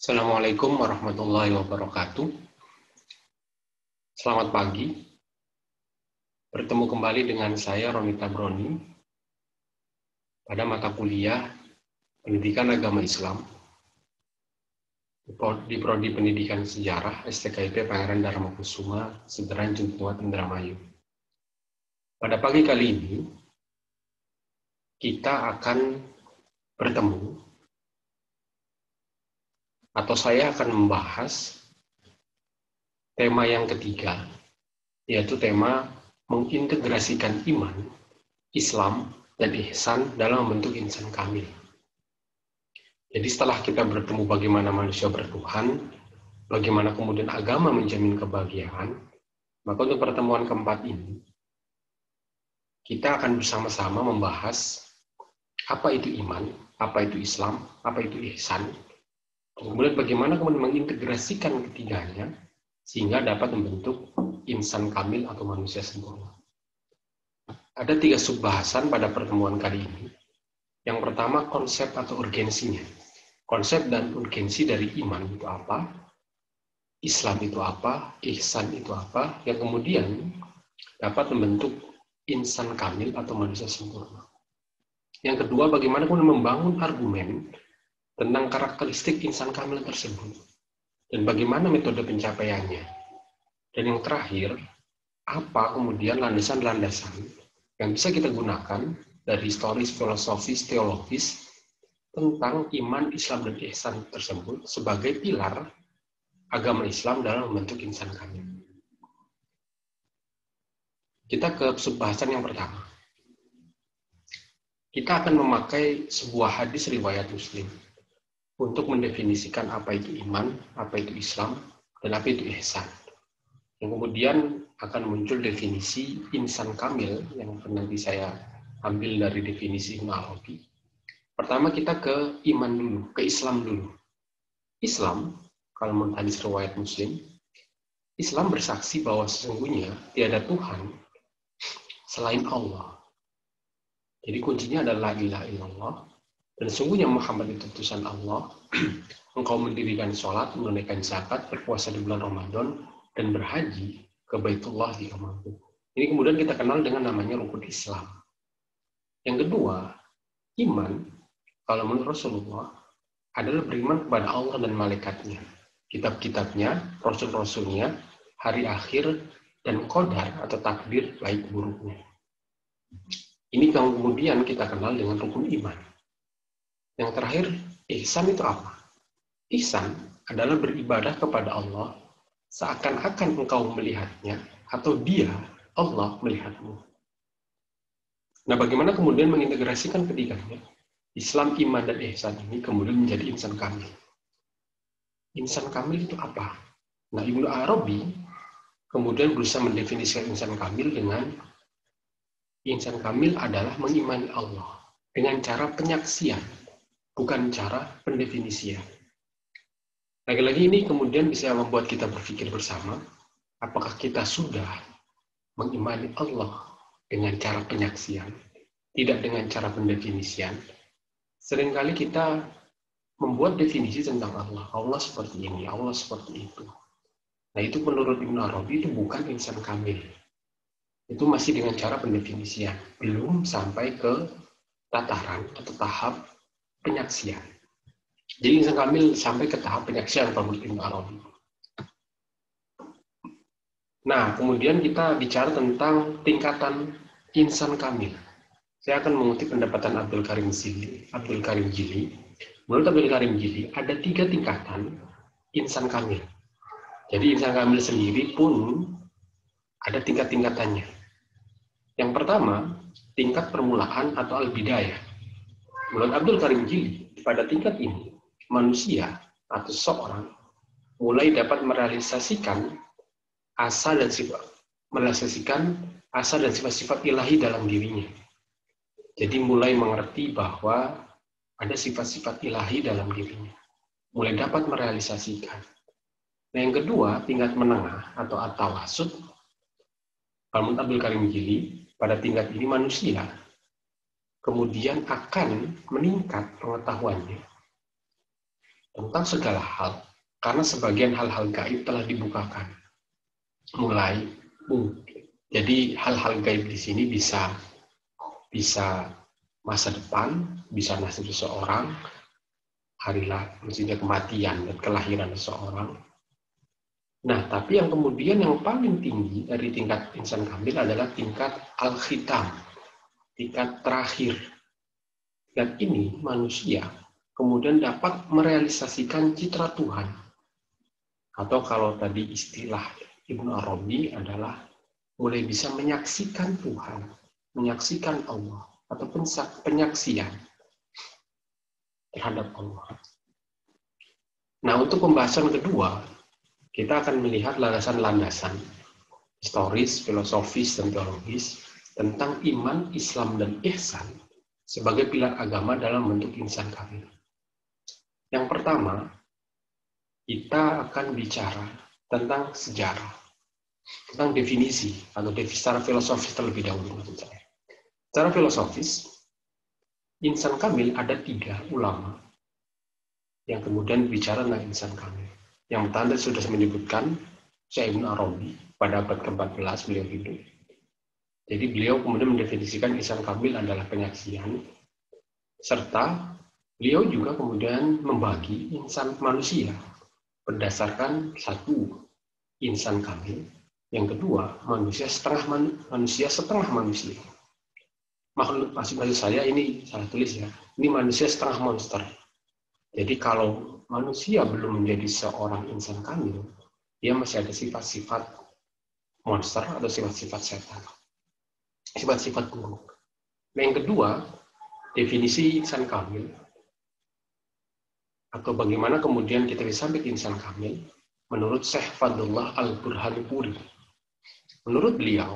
Assalamualaikum warahmatullahi wabarakatuh. Selamat pagi. Bertemu kembali dengan saya, Ronita Broni, pada mata kuliah Pendidikan Agama Islam di Prodi Pendidikan Sejarah STKIP Pangeran Darmakusuma, Seberang Juntuat Indramayu. Pada pagi kali ini, kita akan bertemu, atau saya akan membahas tema yang ketiga, yaitu tema mengintegrasikan iman, Islam, dan ihsan dalam membentuk insan kamil. Jadi setelah kita bertemu bagaimana manusia bertuhan, bagaimana kemudian agama menjamin kebahagiaan, maka untuk pertemuan keempat ini, kita akan bersama-sama membahas apa itu iman, apa itu Islam, apa itu ihsan, kemudian bagaimana kemudian mengintegrasikan ketiganya, sehingga dapat membentuk insan kamil atau manusia sempurna. Ada 3 subbahasan pada pertemuan kali ini. Yang pertama, konsep atau urgensinya. Konsep dan urgensi dari iman itu apa, Islam itu apa, ihsan itu apa, yang kemudian dapat membentuk insan kamil atau manusia sempurna. Yang kedua, bagaimana kemudian membangun argumen tentang karakteristik insan kamil tersebut, dan bagaimana metode pencapaiannya. Dan yang terakhir, apa kemudian landasan-landasan yang bisa kita gunakan dari historis, filosofis, teologis tentang iman, Islam, dan ihsan tersebut sebagai pilar agama Islam dalam membentuk insan kamil. Kita ke subbahasan yang pertama. Kita akan memakai sebuah hadis riwayat Muslim untuk mendefinisikan apa itu iman, apa itu Islam, dan apa itu ihsan. Yang kemudian akan muncul definisi insan kamil yang nanti saya ambil dari definisi Ibnu Arabi. Pertama kita ke iman dulu, ke Islam dulu. Islam, kalau menurut hadis riwayat Muslim, Islam bersaksi bahwa sesungguhnya tiada Tuhan selain Allah. Jadi kuncinya adalah la ilaha illallah, dan sesungguhnya Muhammad itu utusan Allah. Engkau mendirikan sholat, menunaikan zakat, berpuasa di bulan Ramadan, dan berhaji ke Baitullah jika mampu. Ini kemudian kita kenal dengan namanya rukun Islam. Yang kedua, iman, kalau menurut Rasulullah, adalah beriman kepada Allah dan malaikatnya, kitab-kitabnya, rasul-rasulnya, hari akhir, dan qadar atau takdir baik buruknya. Ini kemudian kita kenal dengan rukun iman. Yang terakhir, ihsan itu apa? Ihsan adalah beribadah kepada Allah seakan-akan engkau melihatnya atau dia, Allah, melihatmu. Nah, bagaimana kemudian mengintegrasikan ketiganya? Islam, iman, dan ihsan ini kemudian menjadi insan kamil. Insan kamil itu apa? Nah, Ibnu Arabi kemudian berusaha mendefinisikan insan kamil dengan insan kamil adalah mengimani Allah dengan cara penyaksian, bukan cara pendefinisian. Lagi-lagi ini kemudian bisa membuat kita berpikir bersama, apakah kita sudah mengimani Allah dengan cara penyaksian, tidak dengan cara pendefinisian. Seringkali kita membuat definisi tentang Allah. Allah seperti ini, Allah seperti itu. Nah, itu menurut Ibnu Arabi itu bukan insan kamil. Itu masih dengan cara pendefinisian, belum sampai ke tataran atau tahap penyaksian. Jadi insan kamil sampai ke tahap penyaksian menurut Ibnu Arabi. Nah, kemudian kita bicara tentang tingkatan insan kamil. Saya akan mengutip pendapatan Abdul Karim Jili. Menurut Abdul Karim Jili, ada 3 tingkatan insan kamil. Jadi insan kamil sendiri pun ada tingkat-tingkatannya. Yang pertama, tingkat permulaan atau al-bidayah. Menurut Abdul Karim Jili, pada tingkat ini, manusia atau seseorang mulai dapat merealisasikan asa dan sifat-sifat ilahi dalam dirinya. Jadi mulai mengerti bahwa ada sifat-sifat ilahi dalam dirinya. Mulai dapat merealisasikan. Nah, yang kedua, tingkat menengah atau at-tawasud. Menurut Abdul Karim Jili, pada tingkat ini manusia kemudian akan meningkat pengetahuannya tentang segala hal, karena sebagian hal-hal gaib telah dibukakan. Jadi hal-hal gaib di sini bisa masa depan, bisa nasib seseorang, maksudnya kematian dan kelahiran seseorang. Nah, tapi yang kemudian yang paling tinggi dari tingkat insan kamil adalah tingkat al-khitam, tingkat terakhir. Dan ini manusia kemudian dapat merealisasikan citra Tuhan. Atau kalau tadi istilah Ibnu Arabi adalah mulai bisa menyaksikan Tuhan, menyaksikan Allah, atau penyaksian terhadap Allah. Nah, untuk pembahasan kedua, kita akan melihat landasan-landasan historis, filosofis, dan teologis tentang iman, Islam, dan ihsan sebagai pilar agama dalam bentuk insan kamil. Yang pertama, kita akan bicara tentang sejarah, tentang definisi, atau secara filosofis terlebih dahulu. Secara filosofis, insan kamil ada 3 ulama yang kemudian bicara tentang insan kamil. Yang pertama sudah menyebutkan Syekh Ibnu Arabi pada abad ke-14 beliau hidup. Jadi beliau kemudian mendefinisikan insan kamil adalah penyaksian, serta beliau juga kemudian membagi insan manusia berdasarkan satu, insan kamil, yang kedua manusia setengah manusia. Maksud saya ini salah tulis ya. Ini manusia setengah monster. Jadi kalau manusia belum menjadi seorang insan kamil, dia masih ada sifat-sifat monster atau sifat-sifat setan. Sifat-sifat buruk. Nah, yang kedua, definisi insan kamil, atau bagaimana kemudian kita bisa sampai insan kamil, menurut Syekh Fadlullah Al-Burhanipuri. Menurut beliau,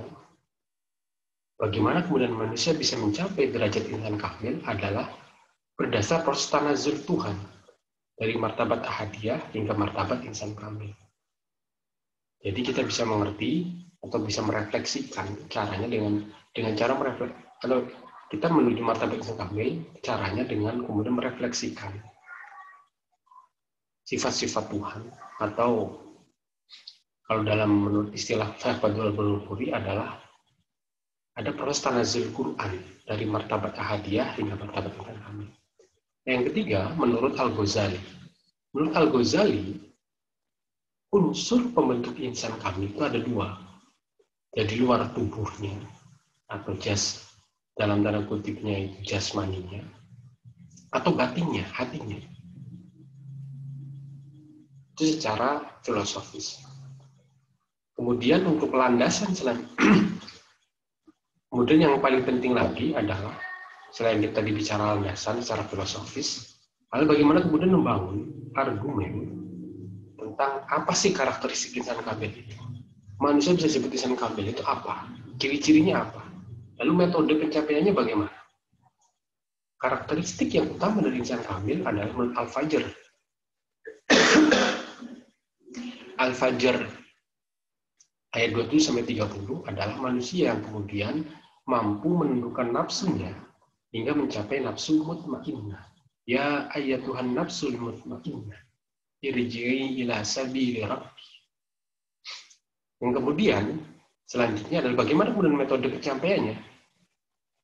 bagaimana kemudian manusia bisa mencapai derajat insan kamil adalah berdasar proses tanazul Tuhan dari martabat ahadiyah hingga martabat insan kamil. Jadi kita bisa mengerti atau bisa merefleksikan caranya dengan cara merefleksi, atau kita menuju martabat insan kamil caranya dengan kemudian merefleksikan sifat-sifat Tuhan, atau kalau dalam menurut istilah Fadlul Al-Burhanipuri adalah ada proses tanazul Quran dari martabat ahadiyah hingga martabat insan kamil. Yang ketiga, menurut Al-Ghazali. Menurut Al-Ghazali, unsur pembentuk insan kamil itu ada 2. Jadi luar tubuhnya, atau dalam tanda kutipnya itu jasmaninya, atau batinnya, hatinya. Itu secara filosofis. Kemudian untuk landasan kemudian yang paling penting lagi adalah selain kita bicara landasan secara filosofis, lalu bagaimana kemudian membangun argumen tentang apa sih karakteristik insan kamil itu. Manusia bisa disebut insan kamil itu apa? Ciri-cirinya apa? Lalu metode pencapaiannya bagaimana? Karakteristik yang utama dari insan kamil adalah menurut Al-Fajr. Al-Fajr ayat 27-30 adalah manusia yang kemudian mampu menundukkan nafsunya hingga mencapai nafsu mutmainnah. Ya ayyatuhan nafsul mutmainnah, irji'i ila sabili rabbi. Yang kemudian selanjutnya adalah bagaimana kemudian metode pencapaiannya.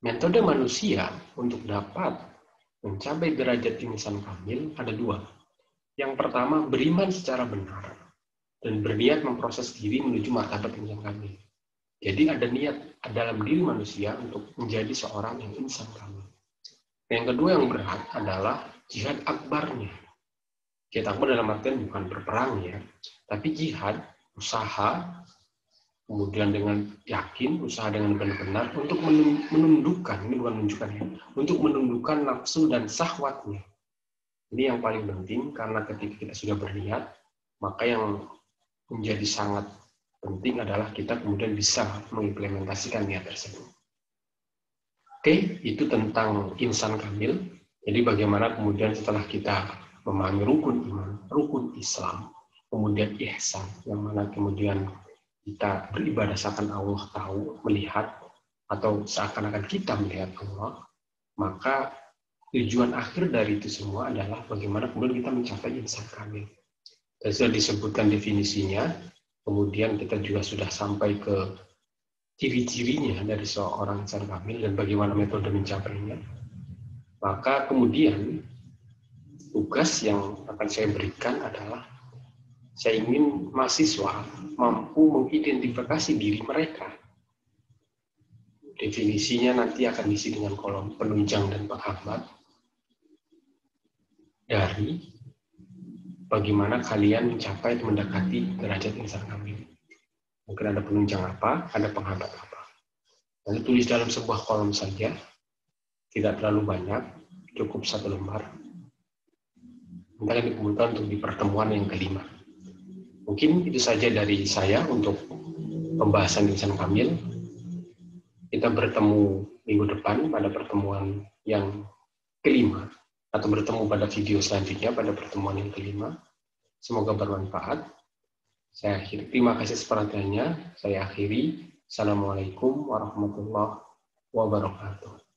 Metode manusia untuk dapat mencapai derajat insan kamil ada 2. Yang pertama, beriman secara benar dan berniat memproses diri menuju martabat insan kamil. Jadi ada niat dalam diri manusia untuk menjadi seorang yang insan kamil. Yang kedua yang berat adalah jihad akbarnya. Jihad akbar dalam artian bukan berperang ya, tapi jihad, usaha, kemudian dengan yakin, usaha dengan benar-benar untuk menundukkan, ini bukan menunjukkan ya, untuk menundukkan nafsu dan syahwatnya. Ini yang paling penting, karena ketika kita sudah berniat, maka yang menjadi sangat penting adalah kita kemudian bisa mengimplementasikan niat tersebut. Oke, itu tentang insan kamil. Jadi bagaimana kemudian setelah kita memahami rukun iman, rukun Islam, kemudian ihsan, yang mana kemudian kita beribadah seakan Allah tahu, melihat, atau seakan-akan kita melihat Allah, maka tujuan akhir dari itu semua adalah bagaimana kemudian kita mencapai insan kamil. Dan sudah disebutkan definisinya, kemudian kita juga sudah sampai ke ciri-cirinya dari seorang insan kamil dan bagaimana metode mencapainya. Maka kemudian tugas yang akan saya berikan adalah saya ingin mahasiswa mampu mengidentifikasi diri mereka. Definisinya nanti akan diisi dengan kolom penunjang dan penghambat dari bagaimana kalian mencapai atau mendekati derajat insan kamil. Mungkin ada penunjang apa, ada penghambat apa. Nanti tulis dalam sebuah kolom saja, tidak terlalu banyak, cukup 1 lembar. Nanti akan dikumpulkan untuk di pertemuan yang kelima. Mungkin itu saja dari saya untuk pembahasan insan kamil. Kita bertemu minggu depan pada pertemuan yang kelima, atau bertemu pada video selanjutnya pada pertemuan yang kelima. Semoga bermanfaat. Saya akhiri. Terima kasih perhatiannya. Saya akhiri. Assalamualaikum warahmatullahi wabarakatuh.